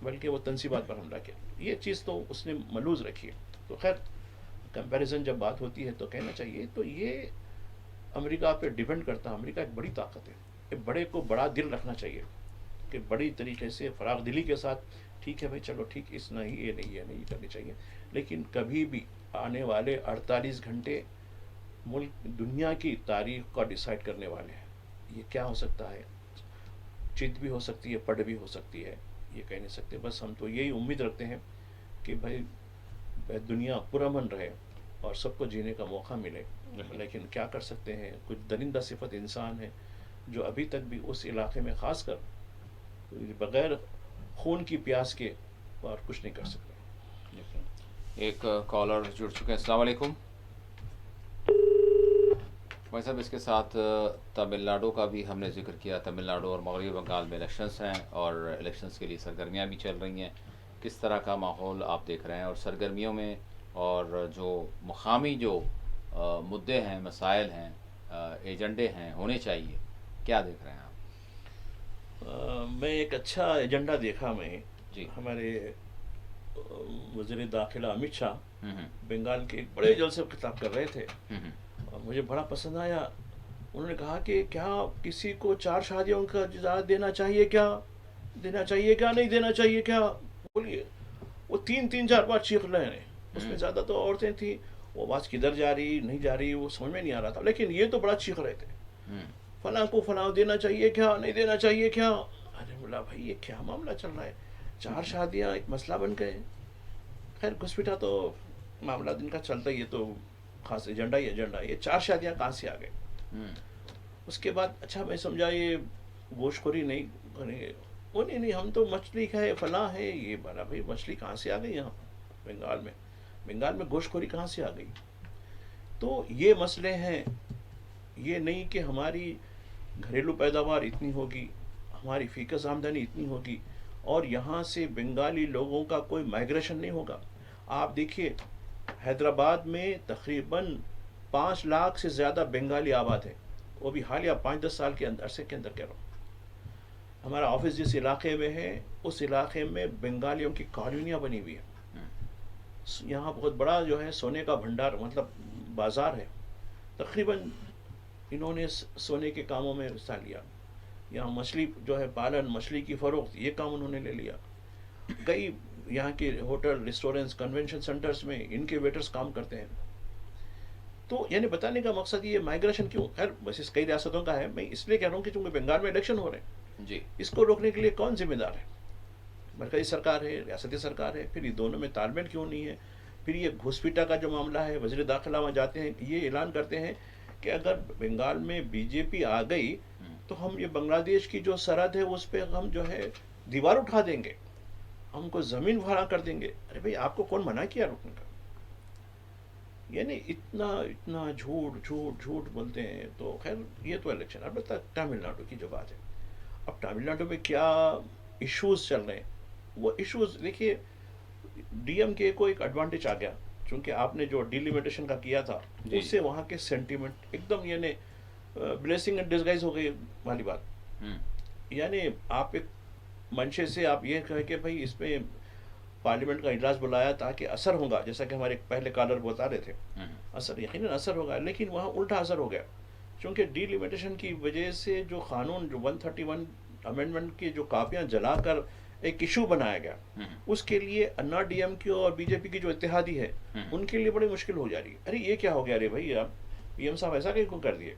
Speaker 1: بلکہ وہ تنصیبات پر حملہ کیا. یہ چیز تو اس نے ملوز رکھی ہے. تو خیر کمپیریزن جب بات ہوتی ہے تو کہنا چاہیے تو یہ امریکہ پہ ڈیپینڈ کرتا ہے. امریکہ ایک بڑی طاقت ہے, ایک بڑے کو بڑا دل رکھنا چاہیے کہ بڑی طریقے سے فراغ دلی کے ساتھ ٹھیک ہے بھائی چلو ٹھیک, اس نہیں یہ نہیں کرنی چاہیے. لیکن کبھی بھی آنے والے 48 گھنٹے ملک دنیا کی تاریخ کا ڈیسائیڈ کرنے والے ہیں. یہ کیا ہو سکتا ہے, چیت بھی ہو سکتی ہے, پڑ بھی ہو سکتی ہے, یہ کہہ نہیں سکتے. بس ہم تو یہی امید رکھتے ہیں کہ بھائی دنیا پرامن رہے اور سب کو جینے کا موقع ملے. لیکن کیا کر سکتے ہیں, کچھ درندہ صفت انسان ہیں جو ابھی تک بھی اس علاقے میں خاص کر بغیر خون کی پیاس کے اور کچھ نہیں کر سکتے.
Speaker 2: ایک کالر جڑ چکے ہیں. السلام علیکم بھائی صاحب. اس کے ساتھ تمل ناڈو کا بھی ہم نے ذکر کیا. تمل ناڈو اور مغربی بنگال میں الیکشنز ہیں اور الیکشنز کے لیے سرگرمیاں بھی چل رہی ہیں. کس طرح کا ماحول آپ دیکھ رہے ہیں, اور سرگرمیوں میں اور جو مقامی جو مدعے ہیں, مسائل ہیں, ایجنڈے ہیں ہونے چاہیے, کیا دیکھ رہے ہیں آپ؟
Speaker 1: میں ایک اچھا ایجنڈا دیکھا میں
Speaker 2: جی.
Speaker 1: ہمارے وزیر داخلہ امت شاہ بنگال کے ایک بڑے جلسے پر خطاب کر رہے تھے اور مجھے بڑا پسند آیا. انہوں نے کہا کہ کیا کسی کو 4 شادیوں کا اجازت دینا چاہیے, کیا دینا چاہیے, کیا نہیں دینا چاہیے, کیا بولیے. وہ 3-4 چیخ رہے ہیں. اس میں زیادہ تو عورتیں تھیں, وہ آواز کدھر جا رہی نہیں جا رہی وہ سمجھ میں نہیں آ رہا تھا. لیکن یہ تو بڑا چیخ رہے تھے, فلاں کو فلاں دینا چاہیے کیا, نہیں دینا چاہیے کیا. ارے بولا بھائی یہ کیا معاملہ چل رہا ہے, 4 شادیاں ایک مسئلہ بن گئے. خیر گھسپیٹا تو معاملہ دن کا چلتا ہی ہے, تو خاص ایجنڈا ہی ایجنڈا. یہ 4 شادیاں کہاں سے آ گئے. اس کے بعد اچھا میں سمجھا یہ گوشت خوری نہیں کریں گے. وہ نہیں ہم تو مچھلی ہے فلاں ہے. یہ بڑا بھائی مچھلی کہاں سے آ گئی یہاں بنگال میں گوشت خوری کہاں سے آ گئی. تو یہ مسئلے ہیں. یہ نہیں کہ ہماری گھریلو پیداوار اتنی ہوگی, ہماری فیکس آمدنی اتنی ہوگی اور یہاں سے بنگالی لوگوں کا کوئی مائگریشن نہیں ہوگا. آپ دیکھیے حیدرآباد میں تقریباً 5 لاکھ سے زیادہ بنگالی آباد ہے, وہ بھی حالیہ 5-10 سال کے عرصے کے اندر کہہ رہا ہوں. ہمارا آفس جس علاقے میں ہے اس علاقے میں بنگالیوں کی کالونیاں بنی ہوئی ہیں. یہاں بہت بڑا جو ہے سونے کا بھنڈار مطلب بازار ہے. تقریباً انہوں نے سونے کے کاموں میں حصہ لیا. یہاں مچھلی جو ہے پالن, مچھلی کی فروخت, یہ کام انہوں نے لے لیا. کئی یہاں کے ہوٹل, ریسٹورینٹس, کنونشن سینٹرز میں ان کے ویٹرز کام کرتے ہیں. تو یعنی بتانے کا مقصد یہ مائگریشن کیوں, خیر ویسے کئی ریاستوں کا ہے, میں اس لیے کہہ رہا ہوں کہ چونکہ بنگال میں الیکشن ہو رہے ہیں
Speaker 2: جی,
Speaker 1: اس کو روکنے کے لیے کون ذمہ دار ہے, مرکزی سرکار ہے, ریاستی سرکار ہے. پھر یہ دونوں میں تال میل کیوں نہیں ہے. پھر یہ گھسپیٹا کا جو معاملہ ہے, وزیر داخلہ وہاں جاتے ہیں, یہ اعلان کرتے ہیں کہ اگر بنگال میں بی جے پی آ گئی تو ہم یہ بنگلہ دیش کی جو سرحد ہے اس پہ ہم جو ہے دیوار اٹھا دیں گے, ہم کو زمین بھرا کر دیں گے. ارے بھائی آپ کو کون منع کیا روکنے کا. یعنی اتنا جھوٹ بولتے ہیں. تو خیر یہ تو الیکشن. البتہ تمل ناڈو کی جو بات ہے, اب تمل ناڈو میں کیا ایشوز چل رہے ہیں, وہ ایشوز دیکھیے ڈی ایم کے کو ایک ایڈوانٹیج آ گیا, چونکہ آپ نے جو ڈیلیمیٹیشن کا کیا تھا اس سے وہاں کے سینٹیمنٹ ایک دم یعنی بلیسنگ اینڈ ڈسگائز ہو گئی والی بات. یعنی آپ ایک منشے سے آپ یہ کہیں کہ بھائی اس میں پارلیمنٹ کا اجلاس بلایا تاکہ اثر ہوگا, جیسا کہ ہمارے پہلے کالر بتا رہے تھے, اثر یقیناً اثر ہوگا. لیکن وہاں الٹا اثر ہو گیا, چونکہ ڈیلیمیٹیشن کی وجہ سے جو قانون جو 131 امینڈمنٹ کی جو کاپیاں جلا کر ایک ایشو بنایا گیا, اس کے لیے انا ڈی ایم کی اور بی جے پی کی جو اتحادی ہے ان کے لیے بڑی مشکل ہو جا رہی ہے. ارے یہ کیا ہو گیا, ارے بھائی آپ پی ایم صاحب ایسا کیوں کر دیے.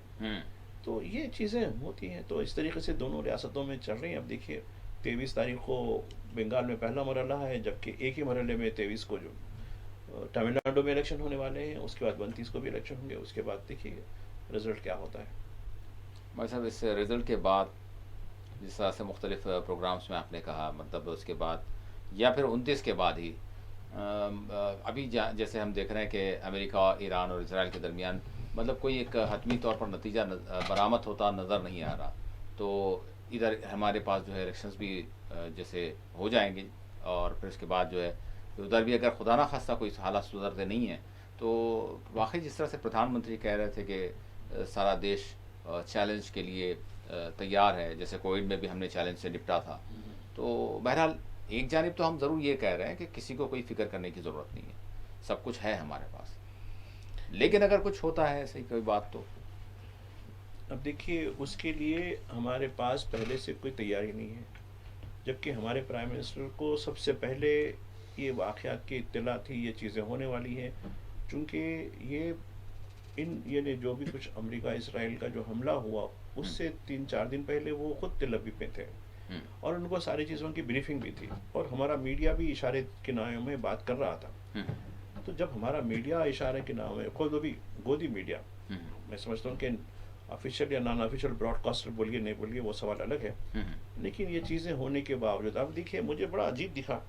Speaker 1: تو یہ چیزیں ہوتی ہیں. تو اس طریقے سے دونوں ریاستوں میں چل رہی ہیں. اب دیکھیے 23 تاریخ کو بنگال میں پہلا مرحلہ ہے, جبکہ ایک ہی مرحلے میں 23 کو جو تمل ناڈو میں الیکشن ہونے والے ہیں, اس کے بعد 29 کو بھی الیکشن ہوں گے, اس کے بعد دیکھیے رزلٹ کیا ہوتا ہے.
Speaker 2: بھائی صاحب اس رزلٹ کے بعد جس طرح سے مختلف پروگرامز میں آپ نے کہا, مطلب اس کے بعد یا پھر 29 کے بعد ہی ابھی جیسے ہم دیکھ رہے ہیں کہ امریکہ, ایران اور اسرائیل کے درمیان مطلب کوئی ایک حتمی طور پر نتیجہ برآمد ہوتا نظر نہیں آ رہا, تو ادھر ہمارے پاس جو ہے الیکشنز بھی جیسے ہو جائیں گے, اور پھر اس کے بعد جو ہے ادھر بھی اگر خدا نہ خواستہ کوئی حالات سدھرتے نہیں ہیں تو واقعی جس طرح سے پردھان منتری کہہ رہے تھے کہ سارا دیش چیلنج کے لیے تیار ہے, جیسے کووڈ میں بھی ہم نے چیلنج سے نپٹا تھا, تو بہرحال ایک جانب تو ہم ضرور یہ کہہ رہے ہیں کہ کسی کو کوئی فکر کرنے کی ضرورت نہیں ہے, سب کچھ ہے ہمارے پاس, لیکن اگر کچھ ہوتا ہے ایسی کوئی بات تو
Speaker 1: اب دیکھیے اس کے لیے ہمارے پاس پہلے سے کوئی تیاری نہیں ہے, جبکہ ہمارے پرائم منسٹر کو سب سے پہلے یہ واقعات کی اطلاع تھی, یہ چیزیں ہونے والی ہیں, چونکہ یہ جو بھی کچھ امریکہ اسرائیل کا جو حملہ ہوا اس سے 3-4 دن پہلے وہ خود تل ابیب میں تھے, اور ان کو ساری چیزوں کی بریفنگ بھی تھی, اور ہمارا میڈیا بھی اشارے کنایوں میں بات کر رہا تھا. تو جب ہمارا میڈیا اشارے کنایوں میں, خود بھی گودی میڈیا, میں سمجھتا ہوں کہ آفیشیل یا نان آفیشیل براڈ کاسٹر بولیے نہیں بولیے وہ سوال الگ ہے, لیکن یہ چیزیں ہونے کے باوجود اب دیکھیے مجھے بڑا عجیب دکھا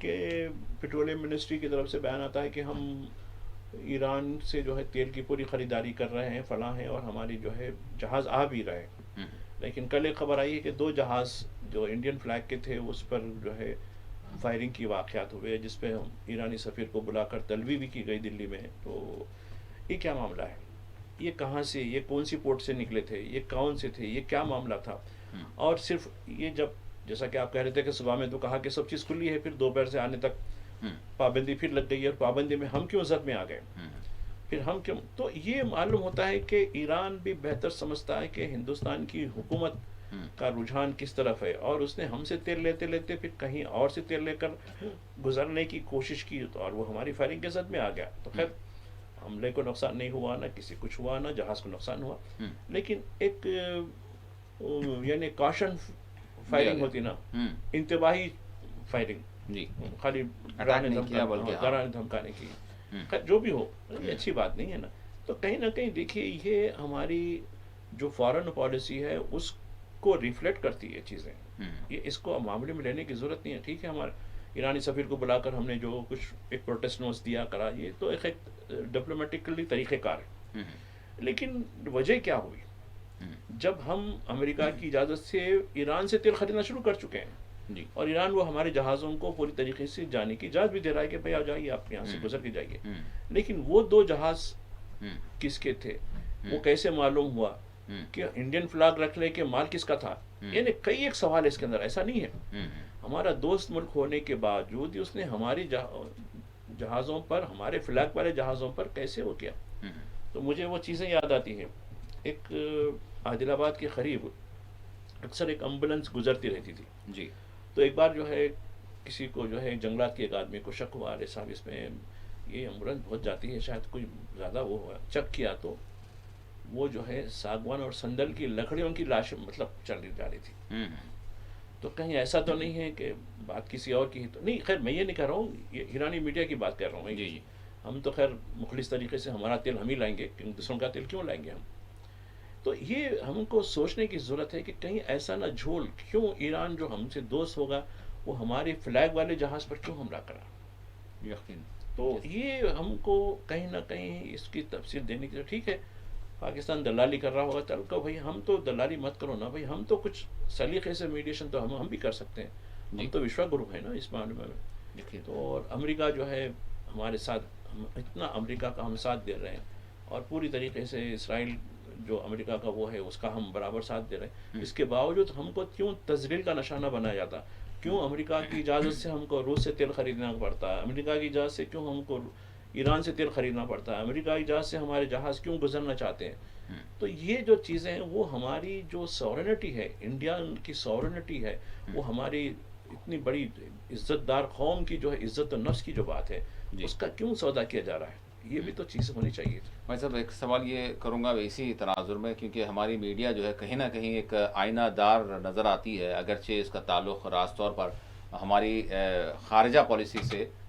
Speaker 1: کہ پیٹرولیم منسٹری کی طرف سے بیان آتا ہے کہ ہم ایران سے جو ہے تیل کی پوری خریداری کر رہے ہیں, فلاں ہیں, اور ہماری جو ہے جہاز آ بھی رہے ہیں. لیکن کل ایک خبر آئی ہے کہ 2 جہاز جو انڈین فلیگ کے تھے اس پر جو ہے فائرنگ کی واقعات ہوئے, جس پہ ایرانی سفیر کو بلا کر طلبی بھی کی گئی دلی میں. تو یہ کیا معاملہ ہے, یہ کہاں سے, یہ کون سی پورٹ سے نکلے تھے, یہ کون سے تھے, یہ کیا معاملہ تھا؟ اور صرف یہ جب جیسا کہ آپ کہہ رہے تھے کہ صبح میں تو کہا کہ سب چیز کھلی ہے, پھر دوپہر سے آنے تک پابندی پھر لگ گئی, اور پابندی میں ہم کیوں زد میں آ گئے, پھر ہم کیوں؟ تو یہ معلوم ہوتا ہے کہ ایران بھی بہتر سمجھتا ہے کہ ہندوستان کی حکومت کا رجحان کس طرف ہے, اور اس نے ہم سے تیل لیتے لیتے پھر کہیں اور سے تیل لے کر گزرنے کی کوشش کی, اور وہ ہماری فائرنگ کے زد میں آ گیا. تو خیر حملے کو نقصان نہیں ہوا, نہ کسی کچھ ہوا, نہ جہاز کو نقصان ہوا, لیکن ایک یعنی کاشن فائرنگ ہوتی نا, انتباہی فائرنگ, خالی ڈرانے دھمکانے کی, جو بھی ہو یہ اچھی بات نہیں ہے نا. تو کہیں نہ کہیں دیکھیے یہ ہماری جو فارن پالیسی ہے اس کو ریفلیکٹ کرتی ہے چیزیں, یہ اس کو معاملے میں لینے کی ضرورت نہیں ہے. ٹھیک ہے, ہمارے ایرانی سفیر کو بلا کر ہم نے جو کچھ ایک پروٹیسٹ نوٹس دیا کرا, یہ تو ایک ڈپلومیٹکلی طریقہ کار ہے, لیکن وجہ کیا ہوئی؟ جب ہم امریکہ کی اجازت سے ایران سے تیل خریدنا شروع کر چکے ہیں, اور ایران وہ ہمارے جہازوں کو پوری طریقے سے جانے کی اجازت بھی دے رہا ہے کہ بھائی آ جائیے, آپ یہاں سے گزر کے جائیے, لیکن وہ 2 جہاز کس کے تھے, وہ کیسے معلوم ہوا کہ انڈین فلیگ رکھ لے کے مال کس کا تھا؟ یعنی کئی ایک سوال ہے اس کے اندر. ایسا نہیں ہے, ہمارا دوست ملک ہونے کے باوجود اس نے ہماری جہازوں پر, ہمارے فلیگ والے جہازوں پر کیسے وہ کیا؟ تو مجھے وہ چیزیں یاد آتی ہیں. ایک عادل آباد کے قریب اکثر ایک ایمبولینس گزرتی رہتی تھی, تو ایک بار جو ہے کسی کو جو ہے جنگلات کے ایک آدمی کو شک ہوا, ارے صاحب اس میں یہ ایمبولینس بہت جاتی ہے, شاید کوئی زیادہ وہ ہوا. چیک کیا تو وہ جو ہے ساگوان اور سندل کی لکڑیوں کی لاش مطلب چل جا رہی تھی. تو کہیں ایسا تو نہیں ہے کہ بات کسی اور کی ہی تو نہیں؟ خیر میں یہ نہیں کہہ رہا ہوں, یہ ایرانی میڈیا کی بات کر رہا ہوں. ہم تو خیر مخلص طریقے سے ہمارا تیل ہم ہی لائیں گے, دوسروں کا تیل کیوں لائیں گے ہم؟ تو یہ ہم کو سوچنے کی ضرورت ہے کہ کہیں ایسا نہ جھول, کیوں ایران جو ہم سے دوست ہوگا وہ ہمارے فلیگ والے جہاز پر کیوں حملہ کرا؟
Speaker 2: یقین
Speaker 1: تو یہ ہم کو کہیں نہ کہیں اس کی تفصیل دینے کی. ٹھیک ہے پاکستان دلالی کر رہا ہوگا, چل کہ بھائی ہم تو دلالی مت کرو نا بھائی, ہم تو کچھ سلیقے سے میڈیشن تو ہم بھی کر سکتے ہیں, ہم تو وشوا گروپ ہے نا اس معاملے میں. تو اور امریکہ جو ہے ہمارے ساتھ, اتنا امریکہ کا ہم ساتھ دے رہے ہیں, اور پوری طریقے سے اسرائیل جو امریکہ کا وہ ہے اس کا ہم برابر ساتھ دے رہے ہیں. اس کے باوجود ہم کو کیوں تزلیل کا نشانہ بنایا جاتا؟ کیوں امریکہ کی اجازت سے ہم کو روس سے تیل خریدنا پڑتا ہے؟ امریکہ کی اجازت سے کیوں ہم کو ایران سے تیل خریدنا پڑتا ہے؟ امریکہ کی اجازت سے ہمارے جہاز کیوں گزرنا چاہتے ہیں؟ تو یہ جو چیزیں ہیں وہ ہماری جو سورنٹی ہے, انڈیا کی سورنٹی ہے, وہ ہماری اتنی بڑی عزت دار قوم کی جو ہے عزت و نفس کی جو بات ہے اس کا کیوں سودا کیا جا رہا ہے؟ یہ بھی تو چیز ہونی چاہیے.
Speaker 2: میں صاحب ایک سوال یہ کروں گا اسی تناظر میں, کیونکہ ہماری میڈیا جو ہے کہیں نہ کہیں ایک آئینہ دار نظر آتی ہے, اگرچہ اس کا تعلق راست طور پر ہماری خارجہ پالیسی سے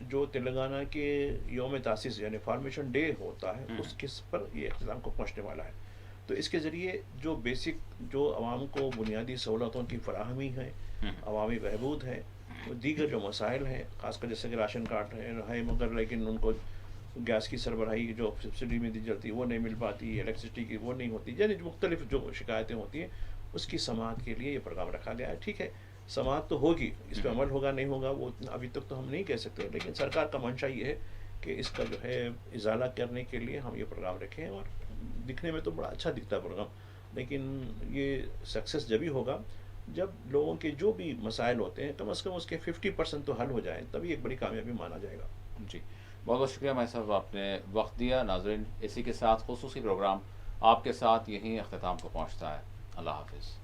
Speaker 1: جو تلنگانہ کے یوم تاسیس یعنی فارمیشن ڈے ہوتا ہے اس کس پر یہ اختتام کو پہنچنے والا ہے. تو اس کے ذریعے جو بیسک جو عوام کو بنیادی سہولتوں کی فراہمی ہے، عوامی بہبود ہے، دیگر جو مسائل ہیں خاص کر جیسے کہ راشن کارڈ ہے مگر لیکن ان کو گیس کی سربراہی جو سبسڈی میں دی جاتی ہے وہ نہیں مل پاتی، الیکٹریسٹی کی وہ نہیں ہوتی، یعنی مختلف جو شکایتیں ہوتی ہیں اس کی سماعت کے لیے یہ پروگرام رکھا گیا ہے. ٹھیک ہے، سماعت تو ہوگی، اس پہ عمل ہوگا نہیں ہوگا وہ ابھی تک تو ہم نہیں کہہ سکتے، لیکن سرکار کا منشا یہ ہے کہ اس کا جو ہے ازالہ کرنے کے لیے ہم یہ پروگرام رکھیں. اور دکھنے میں تو بڑا اچھا دکھتا ہے پروگرام، لیکن یہ سکسیس جبھی ہوگا جب لوگوں کے جو بھی مسائل ہوتے ہیں کم از کم اس کے 50% تو حل ہو جائیں، تبھی ایک بڑی کامیابی مانا جائے گا.
Speaker 2: جی بہت بہت شکریہ ماہر صاحب، آپ نے وقت دیا. ناظرین، اسی کے ساتھ خصوصی پروگرام آپ کے ساتھ یہیں اختتام کو پہنچتا ہے. اللہ حافظ.